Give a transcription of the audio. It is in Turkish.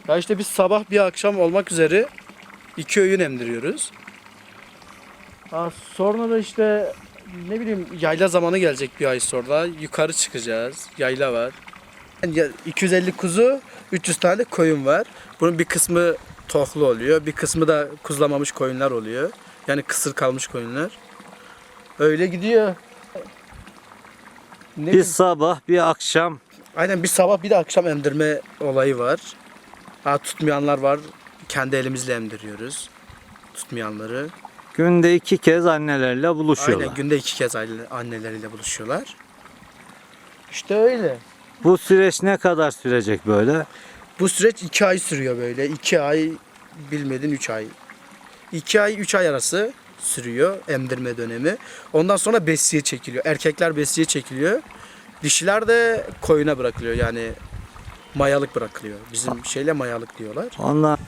Ya işte biz sabah bir akşam olmak üzere 2 öğün emdiriyoruz. Sonra da işte ne bileyim yayla zamanı gelecek bir ay sonra. Yukarı çıkacağız. Yayla var. Yani 250 kuzu, 300 tane koyun var. Bunun bir kısmı tohlu oluyor. Bir kısmı da kuzlamamış koyunlar oluyor. Yani kısır kalmış koyunlar. Öyle gidiyor. Bir sabah bir akşam. Aynen bir sabah bir de akşam emdirme olayı var. Tutmayanlar var. Kendi elimizle emdiriyoruz. Tutmayanları. Günde 2 kez anneleriyle buluşuyorlar. Aynen günde 2 kez anneleriyle buluşuyorlar. İşte öyle. Bu süreç ne kadar sürecek böyle? Bu süreç 2 ay sürüyor böyle. 2 ay bilmedin 3 ay. 2 ay 3 ay arası sürüyor emdirme dönemi. Ondan sonra besiye çekiliyor. Erkekler besiye çekiliyor. Dişiler de koyuna bırakılıyor. Yani mayalık bırakılıyor. Bizim şeyle mayalık diyorlar. Ondan